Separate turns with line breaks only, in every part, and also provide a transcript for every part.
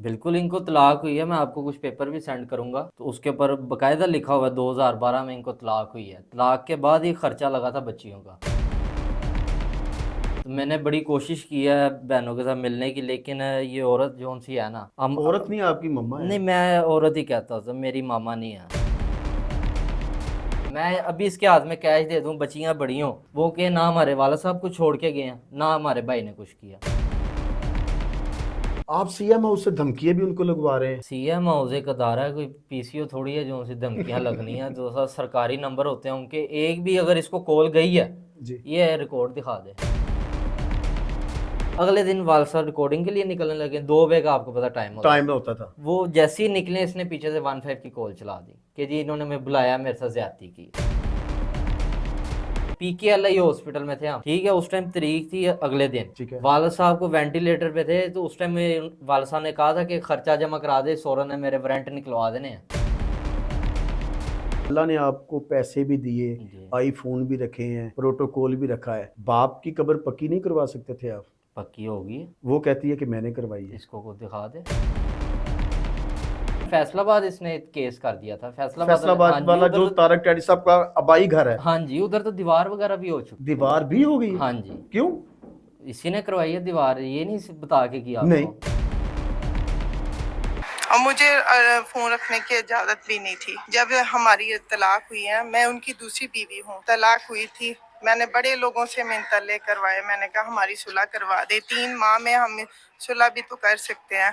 बिल्कुल, इनको तलाक हुई है। मैं आपको कुछ पेपर भी सेंड करूंगा, तो उसके ऊपर बकायदा लिखा हुआ है 2012 में इनको तलाक हुई है। तलाक के बाद ही खर्चा लगा था बच्चियों का। तो मैंने बड़ी कोशिश की है बहनों के साथ मिलने की, लेकिन ये औरत जो सी है ना, हम
औरत नहीं, आपकी मम्मा
नहीं,
है।
मैं औरत ही कहता हूँ, मेरी मामा नहीं है। मैं अभी इसके हाथ में कैश दे दूं, बच्चियां बड़ी हों, वो के ना हमारे वाला साहब कुछ छोड़ के गए हैं, ना हमारे भाई ने कुछ किया।
आप सीएम हाउस से धमकियां भी उनको लगवा रहे हैं।
सीएम हाउस एक अदारा है, कोई पीसीओ थोड़ी है जो उनसे धमकियां लगनी है। जो सा सरकारी नंबर होते हैं उनके, एक भी अगर इसको कॉल गई है,
जी।
ये रिकॉर्ड दिखा दे। अगले दिन वाल साहब रिकॉर्डिंग के लिए निकलने लगे, 2 बजे का आपको पता टाइम होता है।
टाइम में होता था।
वो जैसे ही निकले, इसने पीछे से 15 की कॉल चला दी कि जी इन्होंने मैं बुलाया, मेरे साथ ज्यादती की। पीकेएलआई हॉस्पिटल में थे हम, ठीक है। उस टाइम तारीख थी अगले दिन,
ठीक है।
वालद साहब को वेंटिलेटर पे थे। तो उस टाइम वालद साहब ने कहा था कि खर्चा जमा करा दे, सोरा ने मेरे वारंट निकलवा देने हैं।
अल्लाह ने आपको पैसे भी दिए,
जी,
आईफोन भी रखे हैं, प्रोटोकॉल भी रखा है। बाप की कब्र पक्की नहीं करवा सकते थे आप?
पक्की होगी।
वो कहती है कि मैंने करवाई है।
इसको को दिखा दे। फैसलाबाद इसने केस कर दिया था, फैसलाबाद वाले। हाँ
फैसलाबाद
जी,
वाला
उधर
जो
तो।
तारक टैडी साहब का आबाई घर है,
हाँ जी, उधर तो दीवार वगैरह भी हो चुकी है।
दीवार भी हो गई है?
हाँ जी,
क्यों?
इसी ने करवाई है दीवार, ये नहीं बता के किया
नहीं।
आपको।
और मुझे फोन रखने की इजाजत भी नहीं थी। जब हमारी तलाक हुई है, मैं उनकी दूसरी बीवी हूँ। तलाक हुई थी, मैंने बड़े लोगों से मिन्नतें करवाए। मैंने कहा हमारी सुलह करवा दे, 3 माह में हम सुलह भी तो कर सकते हैं,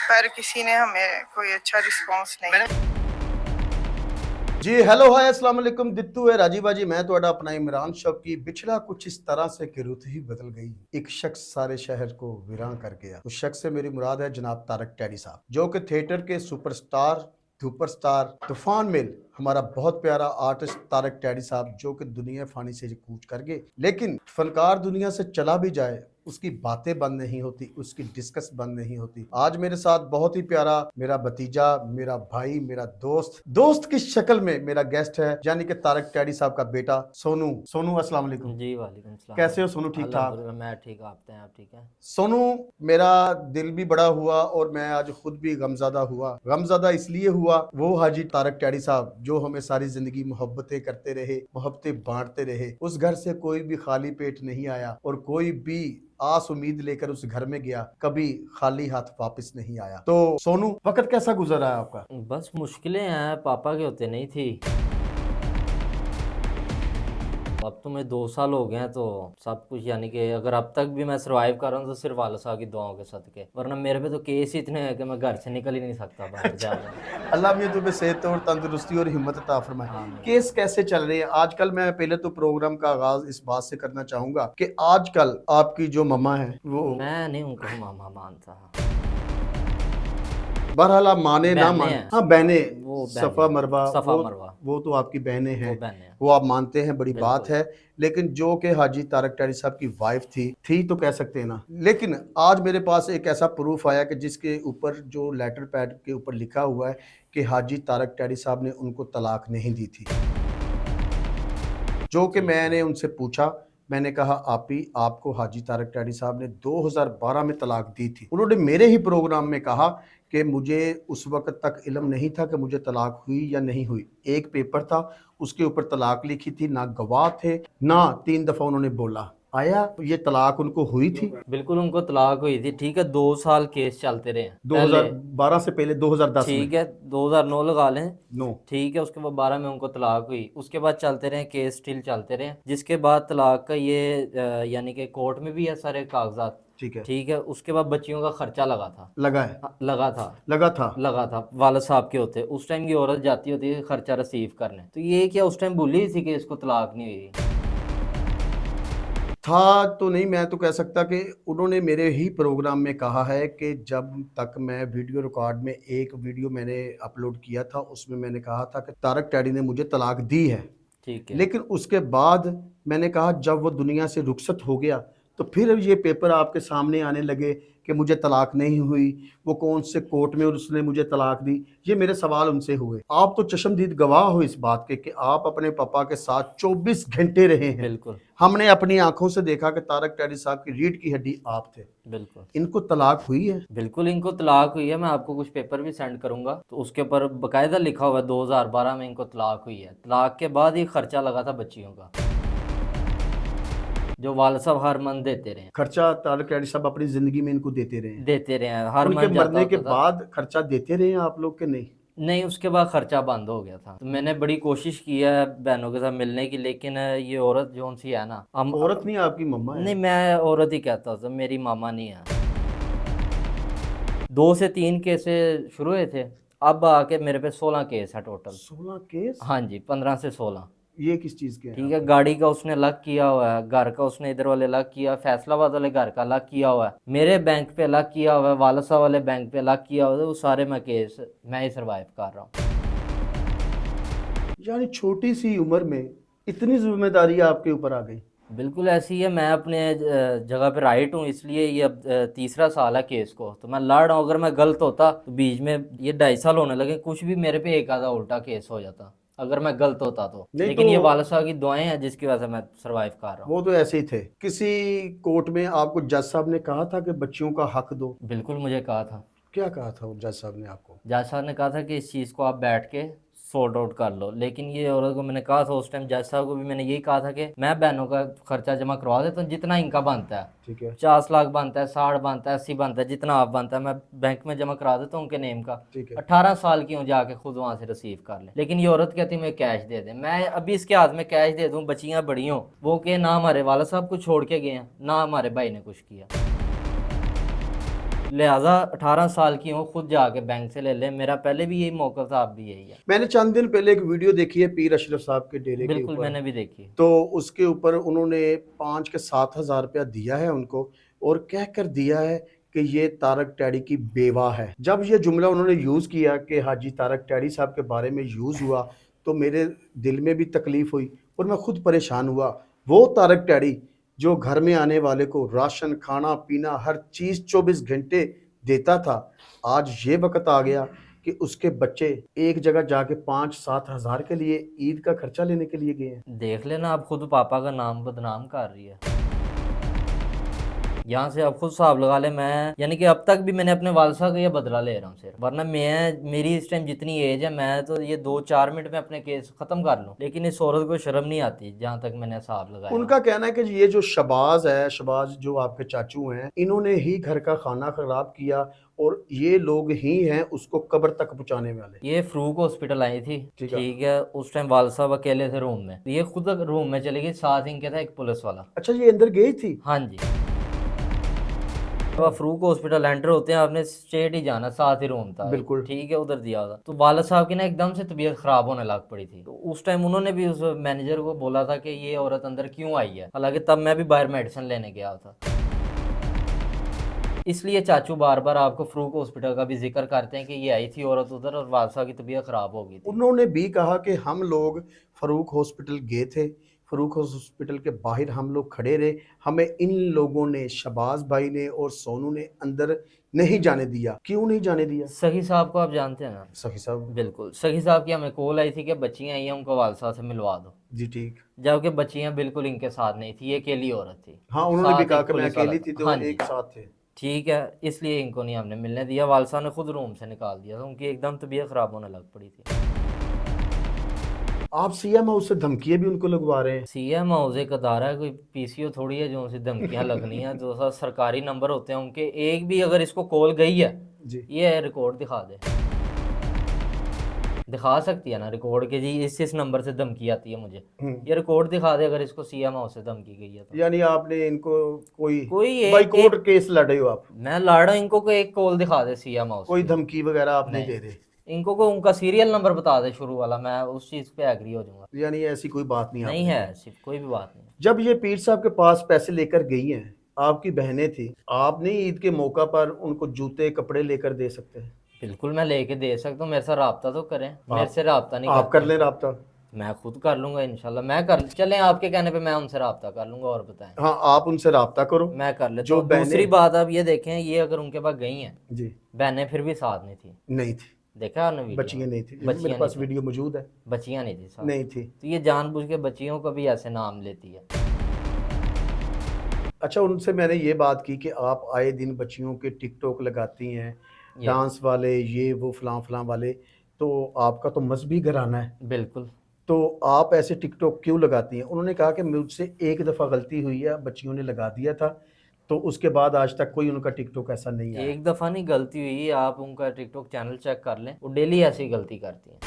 पर किसी ने हमें कोई अच्छा रिस्पॉन्स नहीं।
जी हेलो हाय अस्सलाम वालेकुम, दित्तू है राजी बाजी। मैं तो अपना इमरान शौकी। बिछड़ा कुछ इस तरह से कि रुत ही बदल गई, एक शख्स सारे शहर को वीरान कर गया। उस शख्स से मेरी मुराद है जनाब तारक टैडी साहब, जो कि थिएटर के सुपरस्टार, सुपरस्टार तूफान मिल, हमारा बहुत प्यारा आर्टिस्ट तारक टैडी साहब, जो कि दुनिया फानी से कूच कर गए। लेकिन फनकार दुनिया से चला भी जाए, उसकी बातें बंद नहीं होती, उसकी डिस्कस बंद नहीं होती। आज मेरे साथ बहुत ही प्यारा मेरा भतीजा, मेरा भाई, मेरा दोस्त, दोस्त की शक्ल में मेरा गेस्ट है, यानी कि तारक टैडी साहब का बेटा सोनू। सोनू अस्सलाम वालेकुम।
जी वालेकुम सलाम।
कैसे हो सोनू? ठीक ठाक?
अल्हम्दुलिल्लाह, मैं ठीक, आप बताएं, आप ठीक हैं?
सोनू, मेरा दिल भी बड़ा हुआ और मैं आज खुद भी गमज़दा हुआ। गमज़दा इसलिए हुआ, वो हाजी तारक टैडी साहब जो हमें सारी जिंदगी मोहब्बतें करते रहे, मोहब्बतें बांटते रहे। उस घर से कोई भी खाली पेट नहीं आया और कोई भी आस उम्मीद लेकर उस घर में गया, कभी खाली हाथ वापस नहीं आया। तो सोनू, वक्त कैसा गुजर रहा है आपका?
बस मुश्किलें हैं, पापा के होते नहीं थी। अब तो मैं 2 साल हो गए हैं, तो सब कुछ, यानी कि अगर अब तक भी मैं सरवाइव कर रहा हूँ तो सिर्फ वाला साहब की दुआओं के सदके, वरना मेरे पे तो केस ही इतने हैं कि मैं घर से निकल ही नहीं सकता बाहर
अच्छा।
जाकर।
अल्लाह में तुम्हें सेहत और तंदुरुस्ती और हिम्मत अता फरमाए।
आमीन।
केस कैसे चल रहे हैं आजकल? मैं पहले तो प्रोग्राम का आगाज इस बात से करना चाहूंगा कि आजकल आपकी जो मम्मा है वो,
मैं नहीं उनको मामा मानता।
बहरहाल आप माने ना
बहनें
माने,
हैं,
हाँ बहने,
वो
सफ़ा
बहनें,
मरवा,
सफ़ा मरवा,
वो तो आपकी बहनें हैं,
वो बहनें हैं।
वो आप मानते हैं, बड़ी बात
बिल्कुल।
है। लेकिन जो कि हाजी तारक टैडी साहब की वाइफ थी तो कह सकते हैं ना। लेकिन आज मेरे पास एक ऐसा प्रूफ आया कि जिसके ऊपर जो लेटर पैड के ऊपर लिखा हुआ है कि हाजी तारक टैडी साहब ने उनको तलाक नहीं दी थी। जो कि
ठीक
मैंने
है।
उनसे पूछा, मैंने कहा आपी, आपको हाजी तारक टैडी साहब ने 2012 में तलाक दी थी। उन्होंने मेरे ही प्रोग्राम में कहा कि मुझे उस वक्त तक इल्म नहीं था कि मुझे तलाक हुई या नहीं हुई। एक पेपर था, उसके ऊपर तलाक लिखी थी, ना गवाह थे, ना 3 दफ़ा उन्होंने बोला। आया ये तलाक उनको हुई थी।
बिल्कुल उनको तलाक हुई थी, ठीक है। 2 साल केस चलते रहे हैं पहले,
2012 से पहले 2010 में।
ठीक है, 2009 लगा लें,
नो।
ठीक है। उसके बाद 12 में उनको तलाक हुई, उसके बाद चलते रहे केस, स्टिल चलते रहे, जिसके बाद तलाक का ये यानी कि कोर्ट में भी है सारे कागजात,
ठीक है।
ठीक है। उसके बाद बच्चियों का खर्चा लगा था।
लगा है।
हाँ, लगा था।
लगा था।
लगा था, वालद साहब के होते उस टाइम की औरत जाती होती है खर्चा रिसीव करने, तो ये क्या उस टाइम भूली थी कि इसको तलाक नहीं हुई?
था तो नहीं, मैं तो कह सकता कि उन्होंने मेरे ही प्रोग्राम में कहा है कि जब तक मैं वीडियो रिकॉर्ड में, एक वीडियो मैंने अपलोड किया था, उसमें मैंने कहा था कि तारक टैडी ने मुझे तलाक दी है।
ठीक है।
लेकिन उसके बाद मैंने कहा जब वो दुनिया से रुखसत हो गया तो फिर ये पेपर आपके सामने आने लगे कि मुझे तलाक नहीं हुई, वो कौन से कोर्ट में उसने मुझे तलाक दी, ये मेरे सवाल उनसे हुए। आप तो चश्मदीद गवाह हो इस बात के कि आप अपने पापा के साथ 24 घंटे रहे हैं।
बिल्कुल
हमने अपनी आंखों से देखा कि तारक टैडी साहब की रीढ़ की हड्डी आप थे।
बिल्कुल
इनको तलाक हुई है?
बिल्कुल इनको तलाक हुई है। मैं आपको कुछ पेपर भी सेंड करूंगा, तो उसके ऊपर बकायदा लिखा हुआ है 2012 में इनको तलाक हुई है। तलाक के बाद ही खर्चा लगा था बच्चियों का, जो वाल साहब हर मंथ देते रहे
खर्चा तारक टैडी साहब अपनी जिंदगी में इनको देते रहे हैं?
हर
उनके
मंथ
मरने के
जाता था।
बाद खर्चा देते रहे हैं आप लोग के नहीं?
नहीं, उसके बाद खर्चा बंद हो गया था। तो मैंने बड़ी कोशिश की है बहनों के साथ मिलने की, लेकिन ये औरत जो सी है ना, हम
औरत नहीं आपकी मम्मा है?
नहीं, मैं औरत ही कहता था, मेरी मामा नहीं है। 2 से 3 केस शुरू हुए थे, अब आके मेरे पे 16 केस है टोटल।
16 केस?
हाँ जी, 15 से 16।
ये किस चीज के हैं?
ठीक है, गाड़ी का उसने अलग किया हुआ है, घर का उसने इधर वाले अलग किया, फैसलाबाद वाले घर का अलग किया हुआ है, मेरे बैंक पे अलग किया हुआ है, वालसा वाले बैंक पे अलग किया हुआ है। वो सारे मैं केस मैं ही सर्वाइव कर रहा हूँ।
यानी छोटी सी उम्र में इतनी जिम्मेदारी आपके ऊपर आ गई?
बिल्कुल ऐसी है। मैं अपने जगह पे राइट हूँ, इसलिए ये अब तीसरा साल है केस को, तो मैं लड़ रहा हूँ। अगर मैं गलत होता तो बीच में ये 2.5 साल होने लगे, कुछ भी मेरे पे एक आधा उल्टा केस हो जाता अगर मैं गलत होता तो।
नहीं
लेकिन
तो
ये वाला साहब की दुआएं हैं जिसकी वजह से मैं सरवाइव कर रहा हूँ।
वो तो ऐसे ही थे। किसी कोर्ट में आपको जज साहब ने कहा था कि बच्चियों का हक दो?
बिल्कुल मुझे कहा था।
क्या कहा था वो जज साहब ने आपको?
जज साहब ने कहा था कि इस चीज़ को आप बैठ के सॉर्ट आउट कर लो। लेकिन ये औरत को मैंने कहा था उस टाइम, जज साहब को भी मैंने यही कहा था कि मैं बहनों का खर्चा जमा करवा देता हूँ जितना इनका बनता है।
ठीक है।
50 लाख बनता है, 60 बनता है, 80 बनता है, जितना आप बनता है मैं बैंक में जमा करा देता हूँ उनके नेम का।
ठीक है।
18 साल की हूँ, जाके खुद वहां से रिसीव कर ले। लेकिन ये औरत कहती मैं कैश दे दे। मैं अभी इसके हाथ में कैश दे दूँ, बच्चियां बड़ी हों, वो के ना हमारे वाला साहब को छोड़ के गए हैं, ना हमारे भाई ने कुछ किया, लिहाजा 18 साल की हूँ, खुद जाके बैंक से ले ले। मेरा पहले भी यही मौका था, अब भी यही है।
मैंने चंद दिन पहले एक वीडियो देखी है पीर अशरफ साहब के डेरे के
बिल्कुल
ऊपर।
मैंने भी देखी।
तो उसके ऊपर उन्होंने 5 के 7,000 रुपया दिया है उनको, और कह कर दिया है कि ये तारक टैडी की बेवा है। जब ये जुमला उन्होंने यूज़ किया कि हाजी तारक टैडी साहब के बारे में यूज़ हुआ, तो मेरे दिल में भी तकलीफ़ हुई और मैं खुद परेशान हुआ। वो तारक टैडी जो घर में आने वाले को राशन, खाना पीना, हर चीज़ 24 घंटे देता था, आज ये वक्त आ गया कि उसके बच्चे एक जगह जाके 5-7 हज़ार के लिए ईद का खर्चा लेने के लिए गए हैं।
देख लेना, आप खुद पापा का नाम बदनाम कर रही है। यहाँ से आप खुद हिसाब लगा ले। मैं यानी कि अब तक भी मैंने अपने वालसा का ये बदला ले रहा हूँ सिर्फ, वरना मेरी इस टाइम जितनी एज है, मैं तो ये 2-4 मिनट में अपने केस खत्म कर लूँ। लेकिन इस औरत को शर्म नहीं आती, जहाँ तक मैंने हिसाब लगाया।
उनका कहना है कि ये जो शबाज है, शबाज जो आपके चाचू हैं, इन्होंने ही घर का खाना खराब किया और ये लोग ही हैं उसको कब्र तक पहुंचाने वाले।
ये फरूक हॉस्पिटल आई थी,
ठीक है।
ठीक है, उस टाइम वाल साहब अकेले थे रूम में, ये खुद रूम में चली गई, साथ इनके था एक पुलिस वाला।
अच्छा, ये अंदर गई थी?
हाँ जी। तो आप फरूक हॉस्पिटल एंटर होते हैं, आपने स्ट्रेट ही जाना, साथ ही रूम था,
बिल्कुल।
ठीक है, उधर दिया था। तो वाला साहब की ना एकदम से तबीयत खराब होने लग पड़ी थी। तो उस टाइम उन्होंने भी उस मैनेजर को बोला था कि ये औरत अंदर क्यों आई है, हालांकि तब मैं भी बाहर मेडिसिन लेने गया था। इसलिए चाचू बार बार आपको फरूक हॉस्पिटल का भी जिक्र करते हैं कि ये आई थी औरत उधर और वालसा की तबीयत खराब हो गई थी।
उन्होंने भी कहा कि हम लोग फरूक हॉस्पिटल गए थे, फरूक हॉस्पिटल के बाहर हम लोग खड़े रहे, हमें इन लोगों ने, शबाज भाई ने और सोनू ने अंदर नहीं जाने दिया। क्यों नहीं जाने दिया?
सखी साहब को आप जानते हैं ना?
सखी साहब?
बिल्कुल, सखी साहब की हमें कॉल आई थी कि बच्चियां आई हैं, उनको वालसा से मिलवा दो।
जी ठीक।
जबकि बच्चियां बिल्कुल इनके साथ नहीं थी, ये अकेली औरत थी।
हाँ, उन्होंने भी
साथ
कहा
एक
कि मैं
पुलिस वाला
अकेली थी,
था।
तो
हाँ जी।
एक साथ थे।
ठीक है, इसलिए इनको नहीं हमने मिलने दिया। वालसा ने खुद रूम से निकाल दिया था, उनकी एकदम तबीयत खराब होने लग पड़ी थी।
आप सीएम हाउस से धमकियां भी उनको लगवा रहे हैं?
सीएम हाउस एक अदारा है, कोई पीसीओ थोड़ी है जो उनसे धमकियां लगनी है। जो सा सरकारी नंबर होते हैं उनके, एक भी अगर इसको कॉल गई है,
जी।
ये रिकॉर्ड दिखा दे, दिखा सकती है ना रिकॉर्ड के, जी इस नंबर से धमकी आती है मुझे, ये रिकॉर्ड दिखा दे अगर इसको सीएम हाउस से धमकी गई है तो।
यानी आपने इनको कोई
कोई
बाइकआउट केस लड़े हो आप?
मैं लड़ रहा हूँ, इनको कोई एक कॉल दिखा दे सीएम हाउस,
कोई धमकी वगैरह आप नहीं दे रहे?
इनको को उनका सीरियल नंबर बता दे शुरू वाला, मैं उस चीज पे एग्री हो जाऊंगा।
यानी ऐसी कोई बात नहीं
नहीं
आपने
है, सिर्फ कोई भी बात नहीं।
जब ये पीर साहब के पास पैसे लेकर गई हैं, आपकी बहनें थी, आप नहीं ईद के मौका पर उनको जूते कपड़े लेकर दे सकते हैं?
बिल्कुल मैं लेके दे सकता हूँ, मेरे से रब्ता तो करें, मेरे से रब्ता नहीं
आप कर
करते।
लें रब्ता।
मैं खुद कर लूंगा इंशाल्लाह। मैं कर चलें आपके कहने पे मैं उनसे रब्ता कर लूंगा। और बताएं।
हाँ, आप उनसे रब्ता करो।
मैं कर लेता
जो
हूँ। दूसरी
बहनें
बात आप ये देखें, ये अगर उनके पास गई हैं,
जी
बहनें फिर भी साथ नहीं थी।
नहीं थी,
देखा आपने वीडियो
बच्चियां
में?
नहीं थी, मेरे
बच्चियां नहीं
पास
थी।
वीडियो मौजूद है।
बच्चियां नहीं थी साथ।
नहीं थी।
तो ये जानबूझ के बच्चियों का भी ऐसे नाम लेती है।
अच्छा, उनसे मैंने ये बात की कि आप आए दिन बच्चियों के टिकटॉक लगाती हैं,
ये
डांस वाले, ये वो फलां फलां वाले, तो आपका तो मजहबी घराना है,
बिल्कुल।
तो आप ऐसे टिकटॉक क्यों लगाती हैं? उन्होंने कहा कि मुझसे एक दफ़ा गलती हुई है, बच्चियों ने लगा दिया था, तो उसके बाद आज तक कोई उनका टिकटॉक ऐसा नहीं आया।
एक दफ़ा नहीं गलती हुई, आप उनका टिकटॉक चैनल चेक कर लें, वो डेली ऐसी गलती करती हैं।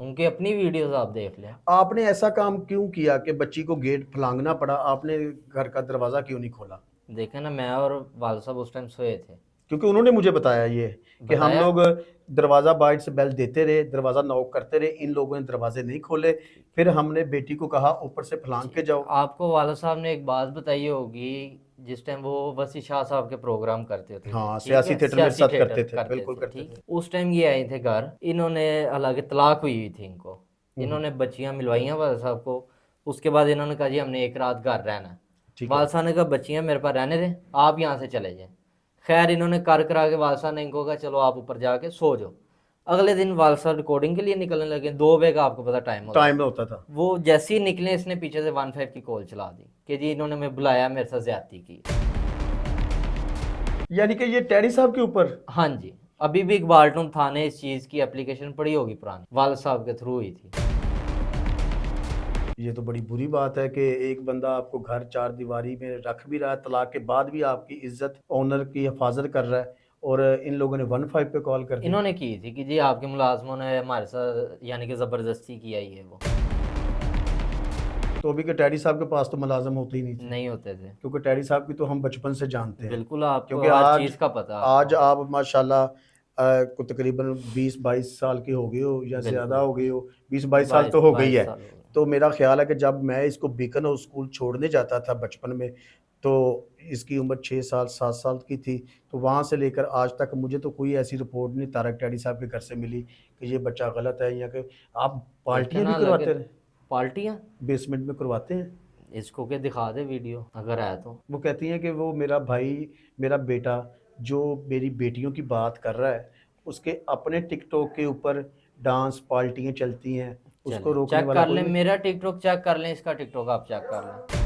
उनकी अपनी वीडियोस आप देख लें।
आपने ऐसा काम क्यों किया कि बच्ची को गेट फलांगना पड़ा? आपने घर का दरवाज़ा क्यों नहीं खोला?
देखें ना, मैं और वाल साहब उस टाइम सोए थे।
क्योंकि उन्होंने मुझे बताया ये कि हम
बताया?
लोग दरवाज़ा बाइट से बेल देते रहे, दरवाज़ा नॉक करते रहे, इन लोगों ने दरवाजे नहीं खोले, फिर हमने बेटी को कहा ऊपर से फलांग के जाओ।
आपको वाला साहब ने एक बात बताई होगी, जिस टाइम वो वसी शाह साहब के प्रोग्राम करते थे।
हाँ,
ठीक
सियासी
है?
थिएटर मेरे
सियासी
साथ
थिएटर
करते थे, बिल्कुल
थे,
करते
ठीक।
थे।
उस टाइम ये आए थे घर, इन्होंने, हालांकि तलाक हुई हुई थी इनको, इन्होंने बच्चियां मिलवाई वाल साहब को। उसके बाद इन्होंने कहा जी हमने एक रात घर रहना है।
ठीक
वाल
है।
साहब ने कहा बच्चियां मेरे पास रहने दें, आप यहाँ से चले जाएं। खैर इन्होंने कर करा के वाल साहब ने इनको कहा चलो आप ऊपर जाके सो जाओ। अगले दिन वाल साहब रिकॉर्डिंग के लिए निकलने लगे। 2 बजे का आपको पता टाइम होता है।
टाइम में होता था।
वो जैसे ही निकले, इसने पीछे से 15 की कॉल चला दी कि जी इन्होंने मैं बुलाया, मेरे साथ ज्यादती की।
यानी कि ये टैडी साहब के ऊपर?
हाँ जी। अभी भी इकबाल टून थाने इस चीज की एप्लीकेशन पड़ी होगी पुरानी, वाल साहब के थ्रू हुई थी।
ये तो बड़ी बुरी बात है कि एक बंदा आपको घर चार दीवारी में रख भी रहा है, तलाक के बाद भी आपकी इज्जत, ऑनर की हिफाजत कर रहा है, और इन लोगों ने 15 पे कॉल कर दी।
इन्होंने की थी कि जी आपके मुलाजमों ने हमारे साथ यानी कि जबरदस्ती किया ही है। वो
तो अभी के टैडी साहब के पास तो मुलाजम होते ही नहीं थे,
नहीं होते थे।
क्योंकि टैडी साहब की तो हम बचपन से जानते हैं।
बिल्कुल, आपको
क्योंकि
हर
आज
चीज का पता है
आज
आपको।
आप माशाल्लाह को तकरीबन 20-22 साल की हो गई हो या ज़्यादा हो गई हो, 20-22 साल तो हो गई
22
है।
साल हो गए।
तो मेरा ख्याल है कि जब मैं इसको बीकन हाउस स्कूल छोड़ने जाता था बचपन में, तो इसकी उम्र 6 साल 7 साल की थी। तो वहाँ से लेकर आज तक मुझे तो कोई ऐसी रिपोर्ट नहीं तारक टैडी साहब के घर से मिली कि ये बच्चा गलत है, या कि आप पार्टियाँ भी करवाते रहे,
पार्टियां
बेसमेंट में करवाते हैं।
इसको के दिखा दे वीडियो अगर है तो।
वो कहती हैं कि वो मेरा भाई, मेरा बेटा जो मेरी बेटियों की बात कर रहा है, उसके अपने टिकटॉक के ऊपर डांस पार्टियाँ चलती हैं, उसको
चलें
रोकने
चेक
वाला
कर
कोई
लें,
नहीं।
मेरा टिकटॉक चेक कर लें, इसका टिकटॉक आप चेक कर लें।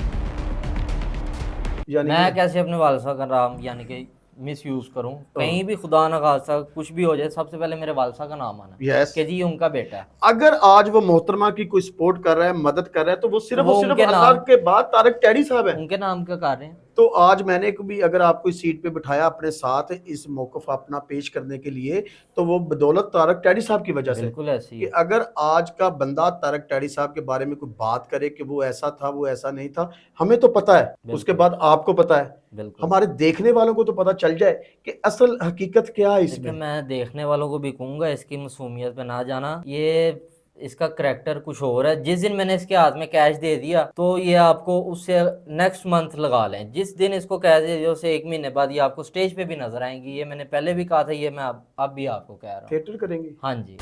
यानी
मैं
कि
कैसे अपने वालसा का नाम यानी कि मिस यूज़ करूं,
हाँ।
कहीं भी खुदा ना खास्ता कुछ भी हो जाए, सबसे पहले मेरे वालसा का नाम आना
यस,
कि जी ये उनका बेटा है।
अगर आज वो मोहतरमा की कोई सपोर्ट कर रहा है, मदद कर रहा है, तो वो सिर्फ
वो
और सिर्फ
उनके
अल्लाह
नाम,
के बाद तारक टैडी साहब है।
उनके नाम का कर रहे हैं।
तो आज मैंने कभी अगर आपको इस सीट पे बिठाया अपने साथ इस मौकफ अपना पेश करने के लिए, तो वो बदौलत तारक टैडी साहब की वजह से।
बिल्कुल ऐसी
कि
है।
अगर आज का बंदा तारक टैडी साहब के बारे में कोई बात करे कि वो ऐसा था, वो ऐसा नहीं था, हमें तो पता है, उसके
बिल्कुल
बाद आपको पता है,
बिल्कुल।
हमारे देखने वालों को तो पता चल जाए कि असल हकीकत क्या है
देखिए,
इसमें।
मैं देखने वालों को भी कहूँगा इसकी मासूमियत पे ना जाना, ये इसका करैक्टर कुछ और है। जिस दिन मैंने इसके हाथ में कैश दे दिया, तो ये आपको उससे नेक्स्ट मंथ लगा लें, जिस दिन इसको कैश दे दिया उससे 1 महीने बाद ये आपको स्टेज पे भी नजर आएंगी। ये मैंने पहले भी कहा था, ये मैं अब भी आपको कह रहा हूँ।
थिएटर करेंगे,
हाँ जी।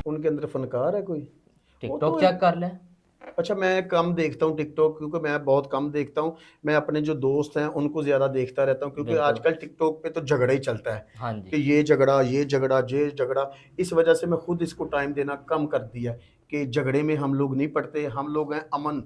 उनके अंदर फनकार है कोई? वो
टिकटॉक
तो
चेक कर लें।
अच्छा, मैं कम देखता हूँ टिकटॉक, क्योंकि मैं बहुत कम देखता हूँ। मैं अपने जो दोस्त हैं उनको ज़्यादा देखता रहता हूँ, क्योंकि
बिल्कुल।
आजकल टिकटॉक पे तो झगड़ा ही चलता है
हाँ
कि
जी।
ये झगड़ा ये झगड़ा ये झगड़ा। इस वजह से मैं खुद इसको टाइम देना कम कर दिया कि झगड़े में हम लोग नहीं पड़ते। हम लोग हैं अमन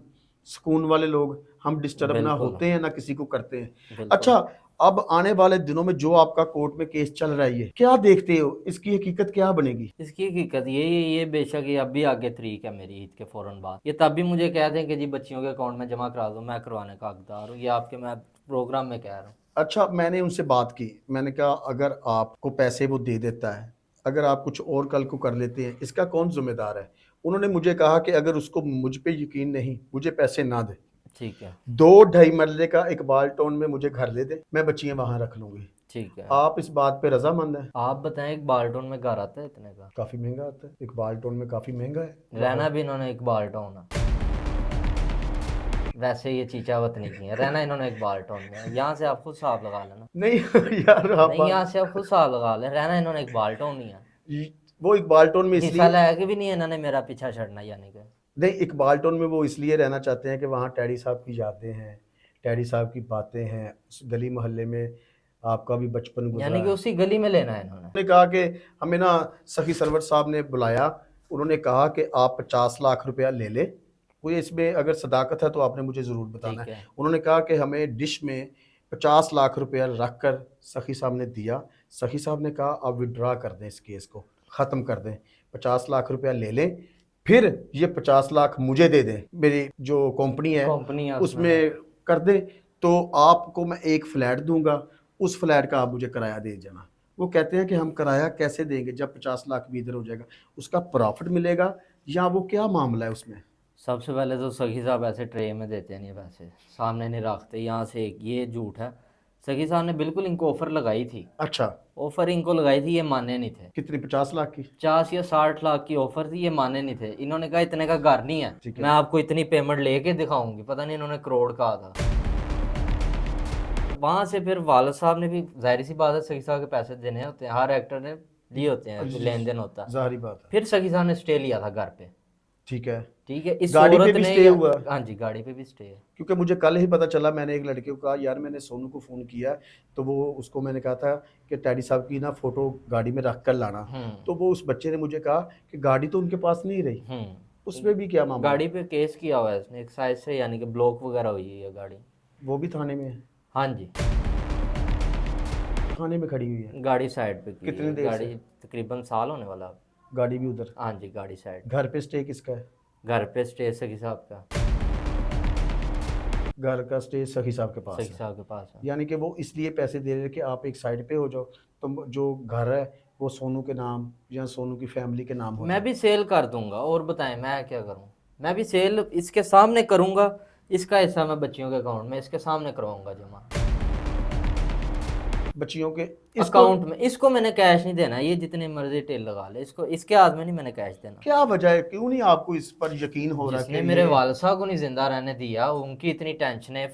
सुकून वाले लोग, हम डिस्टर्ब ना
बिल्कुल
होते हैं ना किसी को करते हैं।
बिल्कुल।
अच्छा, अब आने वाले दिनों में जो आपका कोर्ट में केस चल रहा है, ये क्या देखते हो, इसकी हकीकत क्या बनेगी?
इसकी हकीकत ये बेशक ये अब भी आगे तरीक है मेरी ईद के फौरन बाद। ये तब भी मुझे कहते हैं कि जी बच्चियों के अकाउंट में जमा करा दो, मैं करवाने का हकदार हूँ। ये आपके मैं प्रोग्राम में कह रहा हूँ।
अच्छा, मैंने उनसे बात की, मैंने कहा अगर आपको पैसे वो दे देता है, अगर आप कुछ और कल को कर लेते हैं, इसका कौन जिम्मेदार है? उन्होंने मुझे कहा कि अगर उसको मुझ पे यकीन नहीं, मुझे पैसे ना दे,
ठीक है
2-2.5 मरले का इकबाल टाउन में मुझे घर ले दे, मैं बच्चियां वहां रख लूंगी।
ठीक है।
आप इस बात पे रजामंद हैं?
आप बताएं, एक बाल्टोन में घर आता है इतने का?
काफी महंगा आता है, इकबाल टाउन में काफी महंगा है।
रहना भी इन्होंने एक बाल्टोन है। वैसे ये चीचावत नहीं की है, रहना इन्होंने एक बाल्टोन में। यहाँ से आप खुद हिसाब लगा लेना।
नहीं यार, आप
नहीं, यहाँ से आप खुद हिसाब लगा लें, रहना इन्होंने एक बाल्टोन नहीं है।
वो इकबाल टोन में
हिस्सा
इसलिए
लाया कि भी नहीं इन्होंने मेरा पीछा छड़ना, यानी कि
नहीं, इकबाल टोन में वो इसलिए रहना चाहते हैं कि वहाँ टैडी साहब की यादें हैं, टैडी साहब की बातें हैं, उस गली मोहल्ले में आपका भी बचपन गुजरा
यानी कि
है।
उसी गली में लेना है इन्होंने।
उन्होंने कहा कि हमें ना सखी सरवर साहब ने बुलाया, उन्होंने कहा कि आप 50 लाख रुपया ले लें, कोई इसमें अगर सदाकत है तो आपने मुझे ज़रूर बताना
ठीक
है।
है।
उन्होंने कहा कि हमें डिश में 50 लाख रुपया रख कर सखी साहब ने दिया। सखी साहब ने कहा आप विड्रा कर दें, इस केस को ख़त्म कर दें, 50 लाख रुपया ले लें, फिर ये 50 लाख मुझे दे दें, मेरी जो कंपनी है
कंपनी है
उसमें कर दें, तो आपको मैं एक फ्लैट दूंगा, उस फ्लैट का आप मुझे किराया दे जाना। वो कहते हैं कि हम किराया कैसे देंगे जब 50 लाख भी इधर हो जाएगा, उसका प्रॉफिट मिलेगा या वो क्या मामला है उसमें?
सबसे पहले तो सखी साहब ऐसे ट्रे में देते नहीं पैसे, सामने नहीं रखते, यहाँ से ये झूठ है। सखी साहब ने बिल्कुल इनको ऑफर लगाई थी,
अच्छा,
ऑफर इनको लगाई थी, ये माने नहीं थे।
कितनी 50 लाख की?
50 या 60 लाख की ऑफर थी, ये माने नहीं थे। इन्होंने कहा इतने का घर नहीं है,
ठीक है।
मैं आपको इतनी पेमेंट लेके दिखाऊंगी, पता नहीं इन्होंने करोड़ कहा था। वहां से फिर वालिद साहब ने भी, जाहिर सी बात है सखी साहब के पैसे देने होते हैं, हर एक्टर ने लिए होते हैं, लेन देन होता है।
जाहिर बात है।
फिर सखी साहब ने स्टे लिया था घर पे।
ठीक है,
ठीक है, इस
गाड़ी पे
औरत
भी
ने
स्टे हुआ?
हाँ जी, गाड़ी पे भी स्टे है।
क्योंकि मुझे कल ही पता चला, मैंने एक लड़के को कहा यार मैंने सोनू को फ़ोन किया, तो वो उसको मैंने कहा था कि टैडी साहब की ना फ़ोटो गाड़ी में रख कर लाना, तो वो उस बच्चे ने मुझे कहा कि गाड़ी तो उनके पास नहीं रही, उसमें भी क्या मामला?
गाड़ी पे केस किया हुआ है इसने एक्साइज से, यानी कि ब्लॉक वगैरह हुई है गाड़ी।
वो भी थाने में है?
हाँ जी,
थाने में खड़ी हुई है?
गाड़ी साइड पे की
कितनी
है।
देर
गाड़ी
से?
तकरीबन साल होने वाला।
गाड़ी भी उधर?
हाँ जी, गाड़ी साइड।
घर पे स्टे किसका है?
घर पे स्टे सखी साहब का,
घर का स्टे सखी साहब के पास
सखी
है?
साहब के पास है।
यानी कि वो इसलिए पैसे दे रहे हैं कि आप एक साइड पे हो जाओ, तो जो घर है वो सोनू के नाम या सोनू की फैमिली के नाम हो
मैं
जाए।
भी सेल कर दूंगा, और बताएं मैं क्या करूं? मैं भी सेल इसके सामने करूंगा, इसका हिस्सा मैं बच्चियों के अकाउंट में इसके सामने करवाऊंगा जमा,
बच्चियों के
अकाउंट में। इसको मैंने कैश नहीं देना, ये जितने मर्जी टेल लगा ले, इसको इसके हाथ में नहीं मैंने कैश देना।
क्या वजह है, क्यों नहीं आपको इस पर यकीन हो रहा
जिसने
कि
मेरे वालिद साहब को नहीं जिंदा रहने दिया, उनकी इतनी टेंशन है।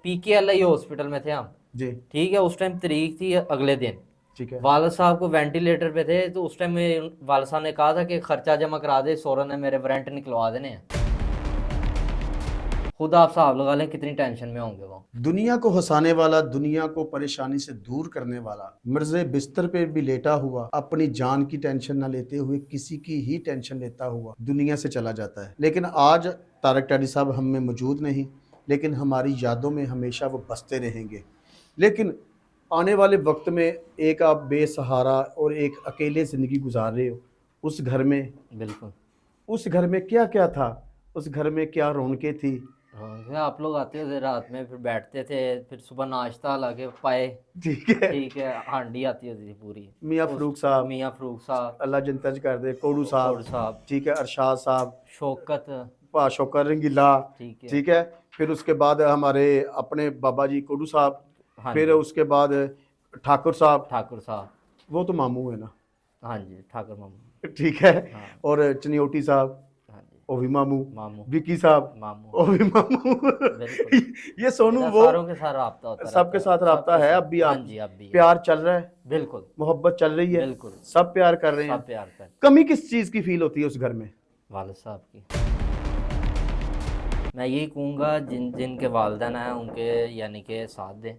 PKLI हॉस्पिटल में थे हम,
जी
ठीक है, उस टाइम तारीख थी अगले दिन,
ठीक है,
वालिद साहब को वेंटिलेटर पे थे, तो उस टाइम वालिद साहब ने कहा था कि खर्चा जमा करा दे, सोरा ने मेरे वारंट निकलवा देने हैं। खुद आप साहब लगा लें कितनी टेंशन में होंगे वो।
दुनिया को हंसाने वाला, दुनिया को परेशानी से दूर करने वाला, मर्ज़े बिस्तर पे भी लेटा हुआ, अपनी जान की टेंशन ना लेते हुए किसी की ही टेंशन लेता हुआ दुनिया से चला जाता है। लेकिन आज तारक टैडी साहब हम में मौजूद नहीं, लेकिन हमारी यादों में हमेशा वो बसते रहेंगे। लेकिन आने वाले वक्त में एक आप बेसहारा और एक अकेले ज़िंदगी गुजार रहे हो उस घर में।
बिल्कुल।
उस घर में क्या क्या था, उस घर में क्या रौनकें थी?
हाँ, आप लोग आते थे रात में, फिर बैठते थे, फिर सुबह नाश्ता लाके पाए,
ठीक है,
ठीक है, हांडी आती होती थी पूरी।
मियाँ फ़रूक साहब,
मियाँ फ़रूक साहब,
अल्लाह जन्नत कर दे, कोडू
कोड
साहब,
साहब,
ठीक है, अरशाद साहब,
शौकत,
शौकत रंगीला,
ठीक है,
ठीक है। फिर उसके बाद हमारे अपने बाबा जी कोडू साहब,
हाँ
फिर
जी,
उसके बाद ठाकुर साहब,
ठाकुर साहब,
वो तो मामू है ना,
हाँ जी, ठाकुर मामू,
ठीक है,
हाँ,
और चनियोटी साहब,
हाँ जी,
वो भी मामू,
मामू,
विकी साहब,
मामू,
वो भी मामू।
बिल्कुल।
ये सोनू
मेरा
वो
सारों के साथ राब्ता होता
सबके
रहता
साथ
है,
राब्ता
सबके
है,
साथ।
अब भी
हाँ
आप
जी, अब भी है।
प्यार चल रहा है,
बिल्कुल,
मोहब्बत चल रही है,
बिल्कुल,
सब प्यार कर रहे हैं।
सब प्यार कर
कमी किस चीज़ की फील होती है उस घर में?
वालिद साहब की। मैं यही कहूँगा जिनके वालिदैन हैं उनके यानी कि साथ दें,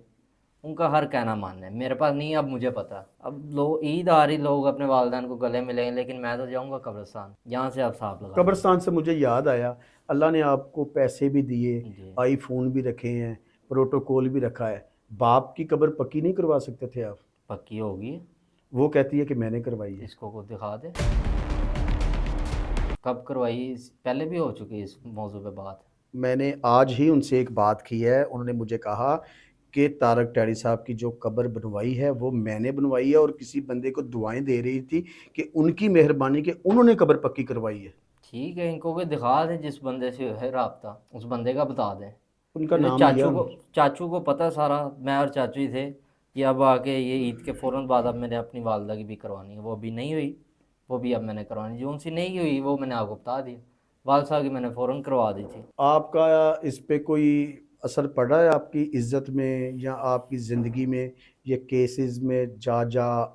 उनका हर कहना मानना है। मेरे पास नहीं, अब मुझे पता, अब लोग ईद आ रही, लोग अपने वालिदैन को गले मिलेंगे, लेकिन मैं तो जाऊँगा कब्रिस्तान, यहाँ से आप साफ लगा।
कब्रिस्तान से मुझे याद आया, अल्लाह ने आपको पैसे भी दिए,
जी,
आईफोन भी रखे हैं, प्रोटोकॉल भी रखा है, बाप की कब्र पक्की नहीं करवा सकते थे आप?
पक्की होगी,
वो कहती है कि मैंने करवाई है।
इसको को दिखा दे कब करवाई, पहले भी हो चुकी है इस मौजू पे बात।
मैंने आज ही उनसे एक बात की है, उन्होंने मुझे कहा कि तारक टैडी साहब की जो कब्र बनवाई है वो मैंने बनवाई है, और किसी बंदे को दुआएं दे रही थी कि उनकी मेहरबानी कि उन्होंने कब्र पक्की करवाई है।
ठीक है, इनको कोई दिखा दें, जिस बंदे से है राब्ता उस बंदे का बता दें।
उनका
मेरे
नाम लिया?
चाचू को पता सारा, मैं और चाचू ही थे कि अब आके ये ईद के फ़ौरन बाद अब मैंने अपनी वालदा की भी करवानी है, वो अभी नहीं हुई, वो भी अब मैंने करवानी, जो उनसे नहीं हुई वो मैंने आपको बता दिया, वाल साहब की मैंने फ़ौरन करवा दी थी।
आपका इस पे कोई असर पड़ा है आपकी इज्जत में या आपकी ज़िंदगी में, ये केसेस में जा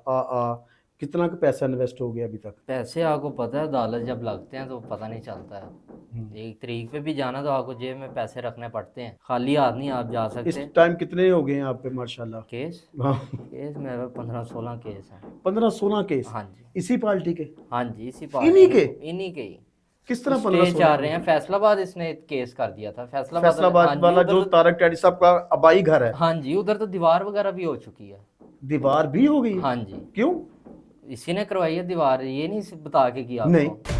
आ कितना का पैसा इन्वेस्ट हो गया अभी तक?
पैसे आपको पता है, अदालत जब लगते हैं तो पता नहीं चलता है। 1 तारीख पे भी जाना तो आपको जेब में पैसे रखने पड़ते हैं, खाली हाथ नहीं आप जा
इस
सकते।
टाइम कितने हो गए हैं आप पे माशाल्लाह?
केस
हाँ,
केस मेरे 15-16 केस हैं।
15-16 केस
हाँ जी,
इसी पार्टी के?
हाँ जी, इसी
इन्हीं के?
इन्हीं के ही
किस तरह
स्टे
15-16?
चाह रहे हैं। फैसलाबाद इसने केस कर दिया था, फैसलाबाद हाँ
फैसलाबाद
जी,
वाला
उधर
जो
तो,
तारक टैडी साहब का आबाई घर है,
हाँ जी, उधर तो दीवार वगैरह भी हो चुकी है।
दीवार भी हो गई?
हाँ जी,
क्यों?
इसी ने करवाई है दीवार, ये नहीं बता के किया
नहीं।
आपको।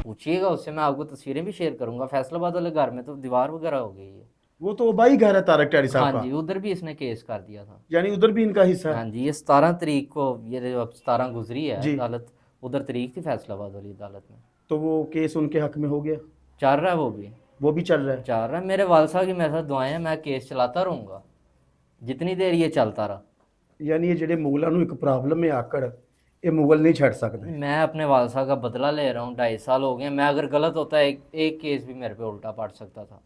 पूछिएगा उससे, मैं आपको तस्वीरें भी शेयर करूंगा। फैसलाबाद वाले घर में तो दीवार वगैरह हो गई है।
वो तो आबाई घर है तारक टैडी साहब
हाँ
का,
जी, उधर भी इसने केस कर दिया था।
यानी उधर भी इनका हिस्सा है?
हाँ जी, ये 17 तारीख को, ये जो अब 17 गुजरी है
जी।
अदालत, उधर तारीख थी फैसलाबाद वाली अदालत में।
तो वो केस उनके हक में हो गया?
चल रहा है,
वो भी चल रहा है?
चल रहा है। मेरे वाल साहब की मेरे साथ दुआएं हैं, मैं केस चलाता रहूँगा जितनी देर ये चलता रहा।
यानी ये ਜਿਹੜੇ ਮੁਗਲਾਂ ਨੂੰ ਇੱਕ ਪ੍ਰੋਬਲਮ ਹੈ ਆਕੜ, ਇਹ ਮੁਗਲ नहीं छड़ सकते।
मैं अपने वाल साहब का बदला ले रहा हूँ, 2.5 साल हो गए। मैं अगर गलत होता एक केस भी मेरे पे उल्टा पड़ सकता था।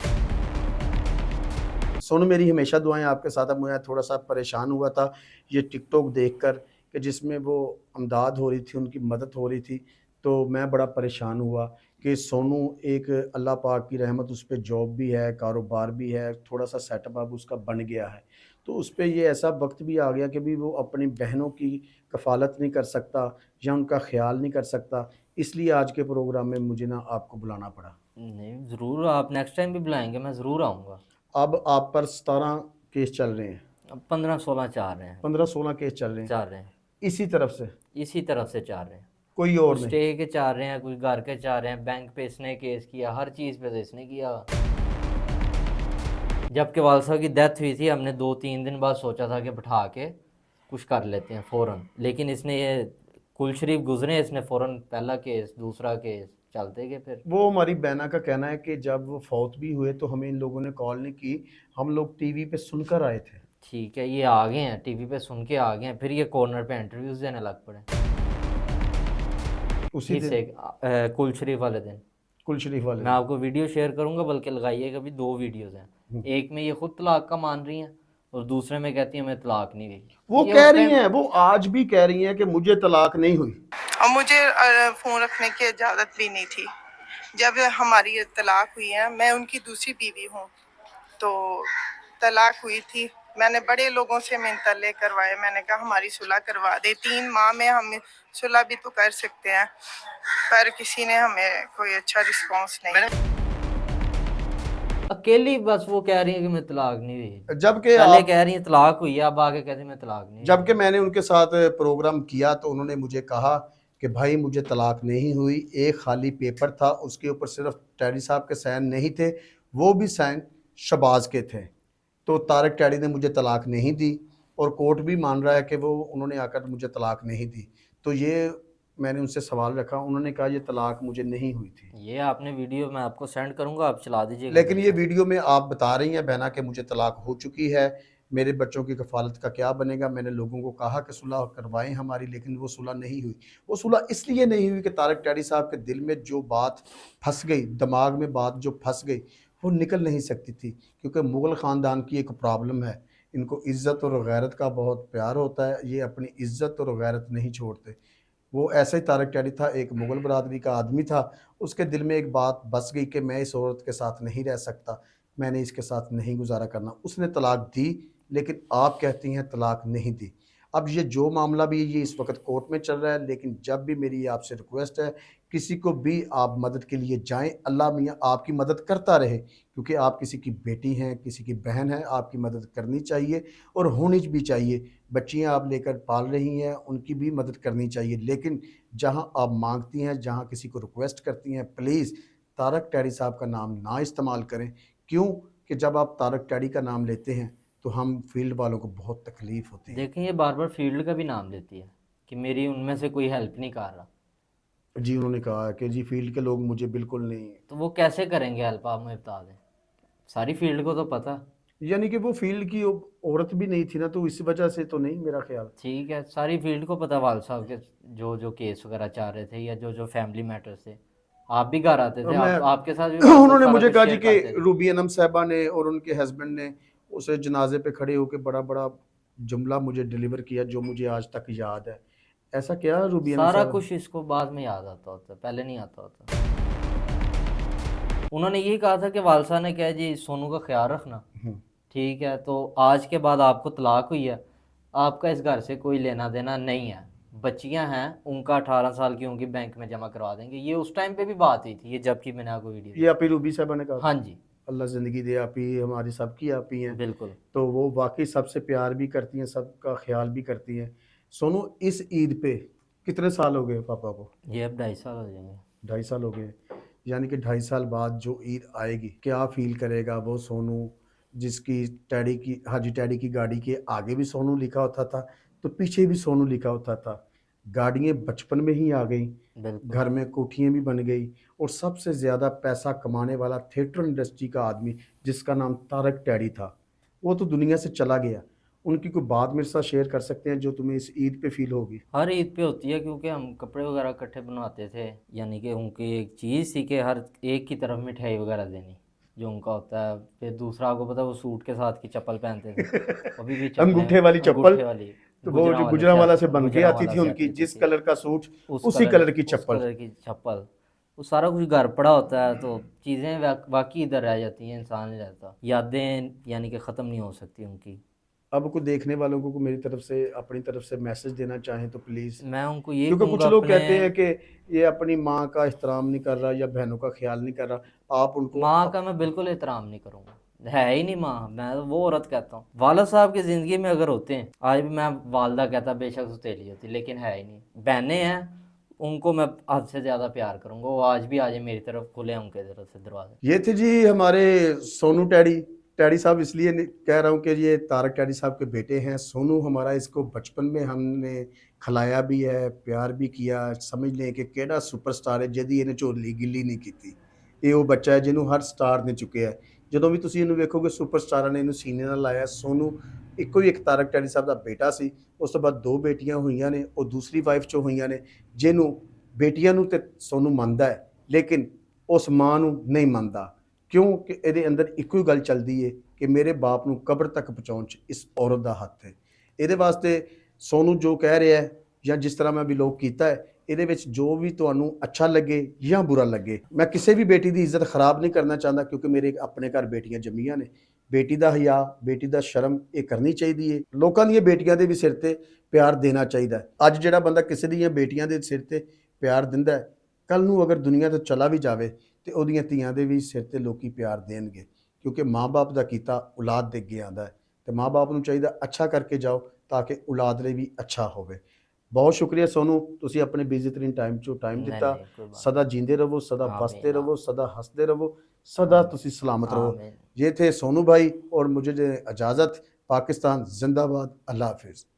सोनू मेरी हमेशा दुआएं आपके साथ है। मैं थोड़ा सा परेशान हुआ था ये टिकटॉक देखकर कि जिसमें वो अमदाद हो रही थी, उनकी मदद हो रही थी, तो मैं बड़ा परेशान हुआ कि सोनू एक अल्लाह पाक की रहमत, उस पर जॉब भी है, कारोबार भी है, थोड़ा सा सेटअप अब उसका बन गया है, तो उस पर ये ऐसा वक्त भी आ गया कि भी वो अपनी बहनों की कफ़ालत नहीं कर सकता या उनका ख्याल नहीं कर सकता। इसलिए आज के प्रोग्राम में मुझे ना आपको बुलाना पड़ा।
नहीं, ज़रूर, आप नेक्स्ट टाइम भी बुलाएंगे, मैं ज़रूर आऊँगा।
अब आप पर 17 केस चल रहे हैं?
अब 15-16 चाह रहे हैं।
15-16 केस चल रहे हैं
चाह रहे हैं,
इसी तरफ से?
इसी तरफ से चाह रहे हैं।
कोई और
कुछ
नहीं?
स्टे के चाह रहे हैं, कुछ घर के चाह रहे हैं, बैंक पे इसने केस किया, हर चीज़ पे तो इसने किया। जबकि वाल साहब की डेथ हुई थी, हमने 2-3 दिन बाद सोचा था कि बैठा के कुछ कर लेते हैं फ़ौरन, लेकिन इसने ये कुल शरीफ गुजरे, इसने फ़ौरन पहला केस, दूसरा केस चलते गए। फिर
वो हमारी बहना का कहना है कि जब वो फौत भी हुए तो हमें इन लोगों ने कॉल नहीं की, हम लोग टीवी पे सुनकर आए थे।
ठीक है, ये आ गए हैं टीवी पे, सुन के आ गए हैं, फिर ये कॉर्नर पे इंटरव्यूज़ देने लग पड़े।
उसी
इस
दिन
एक कुल शरीफ वाले दिन
कुल शरीफ वाले
मैं आपको वीडियो शेयर करूंगा, बल्कि लगाइएगा भी। 2 वीडियोस हैं, एक में ये खुद तलाक का मान रही हैं और दूसरे में कहती है मैं तलाक नहीं गई।
वो
ये
कह
उस
रही
टाइम-
हैं, वो आज भी कह रही हैं कि मुझे तलाक नहीं हुई।
और मुझे फोन रखने की इजाजत भी नहीं थी। जब हमारी तलाक हुई है, मैं उनकी दूसरी बीवी हूँ, तो तलाक हुई थी, मैंने बड़े लोगों से मिन्नत करवाए। मैंने कहा हमारी सुलह करवा दे, 3 माह में हम सुलह भी तो कर सकते हैं, पर किसी ने हमें कोई अच्छा रिस्पॉन्स नहीं।
अकेली बस वो कह रही है कि मैं तलाक नहीं हुई।
जबकि
पहले कह रही है तलाक हुई है, अब आके कहती है मैं तलाक नहीं हुई।
जबकि मैंने उनके साथ प्रोग्राम किया तो उन्होंने मुझे कहा कि भाई मुझे तलाक नहीं हुई, एक खाली पेपर था, उसके ऊपर सिर्फ टैडी साहब के साइन नहीं थे, वो भी साइन शहबाज के थे, तो तारक टैडी ने मुझे तलाक नहीं दी और कोर्ट भी मान रहा है कि वो उन्होंने आकर मुझे तलाक नहीं दी। तो ये मैंने उनसे सवाल रखा, उन्होंने कहा ये तलाक मुझे नहीं हुई थी।
ये आपने वीडियो मैं आपको सेंड करूंगा, आप चला दीजिएगा।
लेकिन ये वीडियो में आप बता रही हैं बहना कि मुझे तलाक हो चुकी है, मेरे बच्चों की कफ़ालत का क्या बनेगा। मैंने लोगों को कहा कि सुलह करवाएं हमारी, लेकिन वो सुलह नहीं हुई। वो सुलह इसलिए नहीं हुई कि तारक टैडी साहब के दिल में जो बात फंस गई, दिमाग में बात जो फंस गई, वो निकल नहीं सकती थी, क्योंकि मुग़ल ख़ानदान की एक प्रॉब्लम है, इनको इज़्ज़त और गैरत का बहुत प्यार होता है, ये अपनी इज़्ज़त और गैरत नहीं छोड़ते। वो ऐसा ही तारक टैडी था, एक मुग़ल बरादरी का आदमी था, उसके दिल में एक बात बस गई कि मैं इस औरत के साथ नहीं रह सकता, मैंने इसके साथ नहीं गुजारा करना, उसने तलाक दी। लेकिन आप कहती हैं तलाक नहीं दी। अब ये जो मामला भी ये इस वक्त कोर्ट में चल रहा है, लेकिन जब भी मेरी आपसे रिक्वेस्ट है, किसी को भी आप मदद के लिए जाएं, अल्लाह मियाँ आपकी मदद करता रहे, क्योंकि आप किसी की बेटी हैं, किसी की बहन है, आपकी मदद करनी चाहिए और होनी भी चाहिए। बच्चियां आप लेकर पाल रही हैं, उनकी भी मदद करनी चाहिए। लेकिन जहां आप मांगती हैं, जहां किसी को रिक्वेस्ट करती हैं, प्लीज़ तारक टैडी साहब का नाम ना इस्तेमाल करें। क्यों कि जब आप तारक टैडी का नाम लेते हैं तो हम फील्ड वालों को बहुत तकलीफ़ होती है।
देखें, ये बार बार फील्ड का भी नाम लेती है कि मेरी उनमें से कोई हेल्प नहीं कर रहा।
जी उन्होंने कहा कि जी फील्ड के लोग मुझे बिल्कुल नहीं,
तो वो कैसे करेंगे हेल्प, आप मुझे बता दें। सारी फील्ड को तो पता।
यानी कि वो फील्ड की औरत भी नहीं थी ना, तो इस वजह से तो नहीं मेरा ख्याल।
ठीक है, सारी फील्ड को पता वाल साहब के जो जो केस वगैरह चाह रहे थे या जो जो फैमिली मैटर्स थे। आप भी घर आते थे, आपके साथ भी
उन्होंने
सारा
मुझे
कुछ
कहा
शेयर
जी कि
करते थे।
रूबी अनम साहबा ने और उनके हस्बैंड ने उसे जनाजे पे खड़े होकर बड़ा बड़ा जुमला मुझे डिलीवर किया जो मुझे आज तक याद है। ऐसा क्या रूबिया ने
सारा
सारा
कुछ इसको बाद में याद आता होता है, पहले नहीं आता होता। उन्होंने यही कहा था कि वालसा ने कहा जी सोनू का ख्याल रखना, ठीक है, तो आज के बाद आपको तलाक हुई है, आपका इस घर से कोई लेना देना नहीं है, बच्चियां हैं उनका 18 साल की होंगी, बैंक में जमा करवा देंगे। ये उस टाइम पे भी बात हुई थी, ये जबकि मैंने आपको वीडियो
ये आप ही रूबी साहबा ने कहा?
हाँ जी
अल्लाह ज़िंदगी दे, आप ही हमारी सबकी आप ही हैं।
बिल्कुल।
तो वो वाकई सबसे प्यार भी करती हैं, सबका ख्याल भी करती हैं। सोनू, इस ईद पे कितने साल हो गए पापा को?
ये अब 2.5 साल हो जाएंगे।
2.5 साल हो गए। यानी कि 2.5 साल बाद जो ईद आएगी, क्या फील करेगा वो सोनू, जिसकी टैडी की, हाजी टैडी की गाड़ी के आगे भी सोनू लिखा होता था तो पीछे भी सोनू लिखा होता था। गाड़ियाँ बचपन में ही आ गई,
बिल्कुल।
घर में कोठियाँ भी बन गई, और सबसे ज़्यादा पैसा कमाने वाला थिएटर इंडस्ट्री का आदमी जिसका नाम तारक टैडी था, वो तो दुनिया से चला गया। उनकी कोई बात मेरे साथ शेयर कर सकते हैं जो तुम्हें इस ईद पे फील होगी?
हर ईद पे होती है, क्योंकि हम कपड़े वगैरह इकट्ठे बनवाते थे, यानी कि उनकी एक चीज़ थी कि हर एक की तरफ मिठाई वगैरह देनी जो उनका होता है। फिर दूसरा आपको पता है वो सूट के साथ की चप्पल पहनते थे, अभी भी चप्पलें
अंगूठे वाली चप्पल,
अंगूठे वाली
तो वो जो गुजरांवाला से बन के आती थी
गुजरांवाला से
उनकी,
आती
जिस
थी,
कलर का सूट
उस
उसी कलर की
उस
चप्पल।
कलर की चप्पल। वो सारा कुछ घर पड़ा होता है, तो चीज़ें वाकई इधर रह जाती हैं, इंसान नहीं रहता, यादें यानी कि ख़त्म नहीं हो सकती उनकी।
अब को देखने वालों को मेरी तरफ से, अपनी तरफ से मैसेज देना चाहें तो प्लीज़।
मैं उनको ये
क्योंकि कुछ
कहूँगा
लोग
अपने
कहते हैं कि ये अपनी माँ का एहतराम नहीं कर रहा या बहनों का ख्याल नहीं कर रहा। आप उनको
माँ का मैं बिल्कुल एहतराम नहीं करूँगा, है ही नहीं माँ, मैं तो वो औरत कहता हूँ। वाला साहब की ज़िंदगी में अगर होते हैं, आज भी मैं वालदा कहता बेशक सुतेली होती, लेकिन है ही नहीं। बहनें हैं, उनको मैं हद से ज़्यादा प्यार करूँगा, वो आज भी आ जाए मेरी तरफ, खुले हैं उनके तरफ से दरवाजे।
ये थे जी हमारे सोनू टैडी। टैडी साहब इसलिए कह रहा हूँ कि ये तारक टैडी साहब के बेटे हैं। सोनू हमारा, इसको बचपन में हमने खिलाया भी है, प्यार भी किया। समझ लें कि केड़ा सुपरस्टार है जिहदी इहने झोली गिल्ली नहीं की। ਇਹ ਉਹ ਬੱਚਾ ਹੈ ਜਿਹਨੂੰ ਹਰ ਸਟਾਰ ਨੇ ਚੁੱਕਿਆ। ਜਦੋਂ ਵੀ ਤੁਸੀਂ ਇਹਨੂੰ ਵੇਖੋਗੇ ਸੁਪਰਸਟਾਰਾਂ ਨੇ ਇਹਨੂੰ ਸੀਨੇ ਨਾਲ ਲਾਇਆ। ਸੋਨੂ ਇੱਕੋ ਹੀ ਇੱਕ ਤਾਰਕ ਟੈਡੀ ਸਾਹਿਬ ਦਾ ਬੇਟਾ ਸੀ, ਉਸ ਤੋਂ ਬਾਅਦ 2 ਬੇਟੀਆਂ ਹੋਈਆਂ ਨੇ, ਉਹ ਦੂਸਰੀ ਵਾਈਫ 'ਚੋਂ ਹੋਈਆਂ ਨੇ। ਜਿਹਨੂੰ ਬੇਟੀਆਂ ਨੂੰ ਤੇ ਸੋਨੂ ਮੰਨਦਾ ਹੈ, ਲੇਕਿਨ ਉਸ ਮਾਂ ਨੂੰ ਨਹੀਂ ਮੰਨਦਾ। ਕਿਉਂ ਕਿ ਇਹਦੇ ਅੰਦਰ ਇੱਕੋ ਹੀ ਗੱਲ ਚੱਲਦੀ ਹੈ ਕਿ ਮੇਰੇ ਬਾਪ ਨੂੰ ਕਬਰ ਤੱਕ ਪਹੁੰਚਾਉਣ 'ਚ ਇਸ ਔਰਤ ਦਾ ਹੱਥ ਹੈ। ਇਹਦੇ ਵਾਸਤੇ ਸੋਨੂ ਜੋ ਕਹਿ ਰਿਹਾ ਹੈ ਜਾਂ ਜਿਸ ਤਰ੍ਹਾਂ ਮੈਂ ਬਿਲੋਗ ਕੀਤਾ ਹੈ, ਇਹਦੇ ਵਿੱਚ ਜੋ ਵੀ ਤੁਹਾਨੂੰ ਅੱਛਾ ਲੱਗੇ ਜਾਂ ਬੁਰਾ ਲੱਗੇ, ਮੈਂ ਕਿਸੇ ਵੀ ਬੇਟੀ ਦੀ ਇੱਜ਼ਤ ਖਰਾਬ ਨਹੀਂ ਕਰਨਾ ਚਾਹੁੰਦਾ, ਕਿਉਂਕਿ ਮੇਰੇ ਆਪਣੇ ਘਰ ਬੇਟੀਆਂ ਜੰਮੀਆਂ ਨੇ। ਬੇਟੀ ਦਾ ਹਯਾ, ਬੇਟੀ ਦਾ ਸ਼ਰਮ ਇਹ ਕਰਨੀ ਚਾਹੀਦੀ ਹੈ। ਲੋਕਾਂ ਦੀਆਂ ਬੇਟੀਆਂ ਦੇ ਵੀ ਸਿਰ ਤੇ ਪਿਆਰ ਦੇਣਾ ਚਾਹੀਦਾ। ਅੱਜ ਜਿਹੜਾ ਬੰਦਾ ਕਿਸੇ ਦੀਆਂ ਬੇਟੀਆਂ ਦੇ ਸਿਰ ਤੇ ਪਿਆਰ ਦਿੰਦਾ ਹੈ, ਕੱਲ ਨੂੰ ਅਗਰ ਦੁਨੀਆ ਤੋਂ ਚਲਾ ਵੀ ਜਾਵੇ ਤੇ ਉਹਦੀਆਂ ਧੀਆਂ ਦੇ ਵੀ ਸਿਰ ਤੇ ਲੋਕੀ ਪਿਆਰ ਦੇਣਗੇ, ਕਿਉਂਕਿ ਮਾਂ-ਬਾਪ ਦਾ ਕੀਤਾ ਔਲਾਦ ਦੇ ਅੱਗੇ ਆਉਂਦਾ ਹੈ। ਤੇ ਮਾਂ-ਬਾਪ ਨੂੰ ਚਾਹੀਦਾ ਅੱਛਾ ਕਰਕੇ ਜਾਓ ਤਾਂ ਕਿ ਔਲਾਦ ਲਈ ਵੀ ਅੱਛਾ ਹੋਵੇ। ਬਹੁਤ ਸ਼ੁਕਰੀਆ ਸੋਨੂ, ਤੁਸੀਂ ਆਪਣੇ ਬਿਜ਼ੀ ਤਰੀਨ ਟਾਈਮ 'ਚੋਂ ਟਾਈਮ
नहीं
ਦਿੱਤਾ।
नहीं कोई बात
ਸਦਾ ਜੀਂਦੇ ਰਹੋ, ਸਦਾ
नहीं।
ਬਸते
आमीन
रहो, सदा हंसते रहो, सदा ਤੁਸੀਂ सलामत रहो।
आमीन।
ये थे सोनू भाई और मुझे इजाज़त। पाकिस्तान जिंदाबाद। अल्लाह हाफिज़।